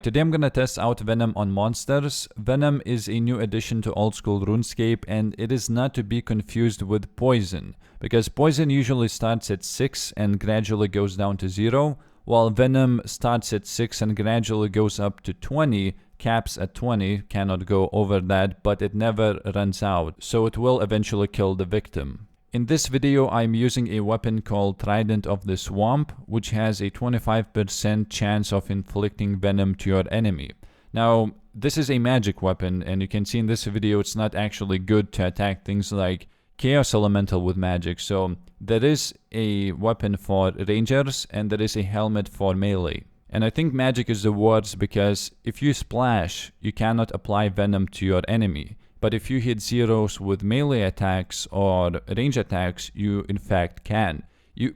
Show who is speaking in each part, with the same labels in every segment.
Speaker 1: Today I'm gonna test out Venom on monsters. Venom is a new addition to old school RuneScape, and it is not to be confused with Poison, because Poison usually starts at 6 and gradually goes down to 0, while Venom starts at 6 and gradually goes up to 20, caps at 20, cannot go over that, but it never runs out, so it will eventually kill the victim. In this video, I'm using a weapon called Trident of the Swamp, which has a 25% chance of inflicting venom to your enemy. Now, this is a magic weapon, and you can see in this video it's not actually good to attack things like Chaos Elemental with magic, so there is a weapon for rangers, and there is a helmet for melee. And I think magic is the worst because if you splash, you cannot apply venom to your enemy. But if you hit zeros with melee attacks or range attacks, you in fact can.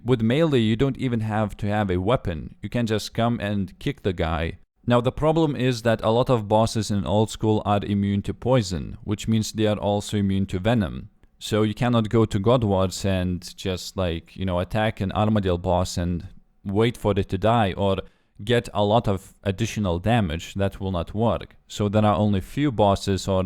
Speaker 1: With melee, you don't even have to have a weapon. You can just come and kick the guy. Now the problem is that a lot of bosses in old school are immune to poison, which means they are also immune to venom. So you cannot go to God Wars and just attack an Armadillo boss and wait for it to die or get a lot of additional damage. That will not work. So there are only few bosses or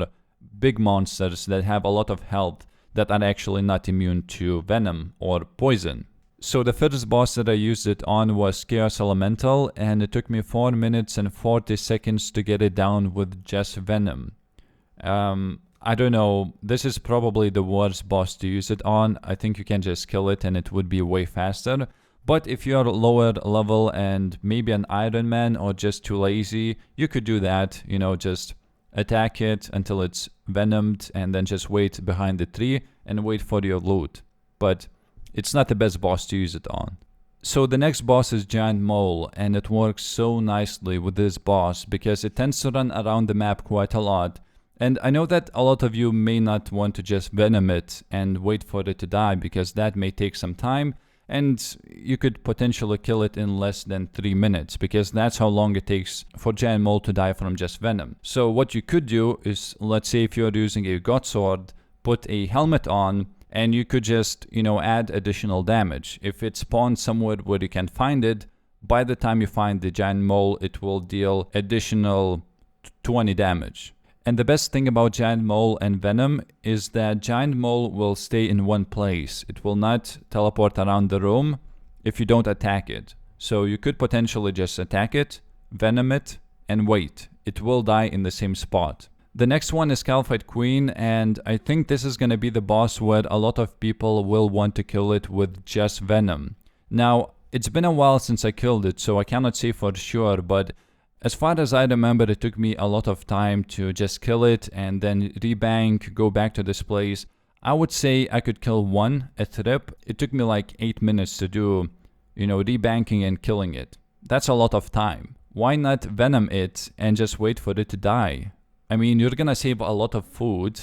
Speaker 1: big monsters that have a lot of health that are actually not immune to venom or poison. So the first boss that I used it on was Chaos Elemental, and it took me 4 minutes and 40 seconds to get it down with just venom. I don't know, this is probably the worst boss to use it on. I think you can just kill it and it would be way faster. But if you're lower level and maybe an Iron Man or just too lazy, you could do that, just attack it until it's venomed and then just wait behind the tree and wait for your loot. But it's not the best boss to use it on. So the next boss is Giant Mole, and it works so nicely with this boss because it tends to run around the map quite a lot. And I know that a lot of you may not want to just venom it and wait for it to die because that may take some time. And you could potentially kill it in less than 3 minutes, because that's how long it takes for Giant Mole to die from just venom. So what you could do is, let's say if you're using a God Sword, put a helmet on, and you could just, add additional damage. If it spawns somewhere where you can find it, by the time you find the Giant Mole, it will deal additional 20 damage. And the best thing about Giant Mole and Venom is that Giant Mole will stay in one place. It will not teleport around the room if you don't attack it. So you could potentially just attack it, venom it, and wait. It will die in the same spot. The next one is Calphite Queen, and I think this is going to be the boss where a lot of people will want to kill it with just venom. Now, it's been a while since I killed it, so I cannot say for sure, but as far as I remember, it took me a lot of time to just kill it and then rebank, go back to this place. I would say I could kill one a trip. It took me like 8 minutes to do, rebanking and killing it. That's a lot of time. Why not venom it and just wait for it to die? I mean, you're gonna save a lot of food.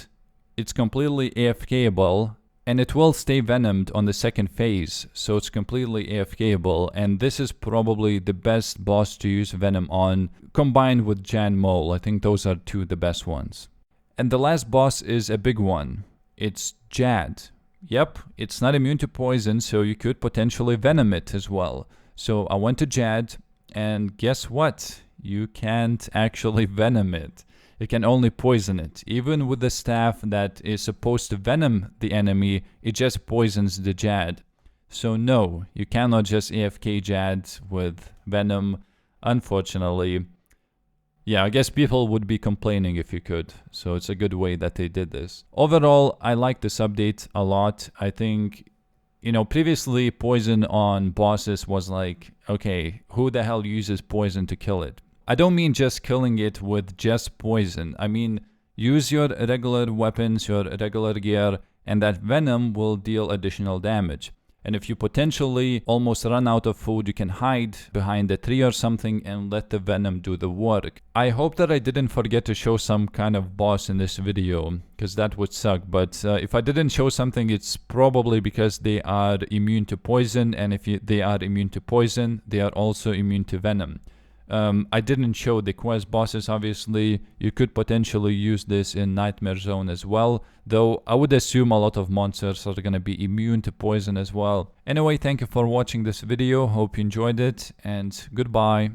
Speaker 1: It's completely AFKable. And it will stay venomed on the second phase, so it's completely AFKable, and this is probably the best boss to use venom on, combined with Giant Mole. I think those are two the best ones. And the last boss is a big one. It's Jad. Yep, it's not immune to poison, so you could potentially venom it as well. So I went to Jad, and guess what? You can't actually venom it. It can only poison it. Even with the staff that is supposed to venom the enemy, it just poisons the Jad. So no, you cannot just AFK Jad with venom, unfortunately. Yeah, I guess people would be complaining if you could, so it's a good way that they did this. Overall, I like this update a lot. I think, previously poison on bosses was like, okay, who the hell uses poison to kill it? I don't mean just killing it with just poison. I mean, use your regular weapons, your regular gear, and that venom will deal additional damage. And if you potentially almost run out of food, you can hide behind a tree or something and let the venom do the work. I hope that I didn't forget to show some kind of boss in this video, because that would suck. But if I didn't show something, it's probably because they are immune to poison, and if they are immune to poison, they are also immune to venom. I didn't show the quest bosses, obviously. You could potentially use this in Nightmare Zone as well, though I would assume a lot of monsters are gonna be immune to poison as well. Anyway, thank you for watching this video, hope you enjoyed it, and goodbye.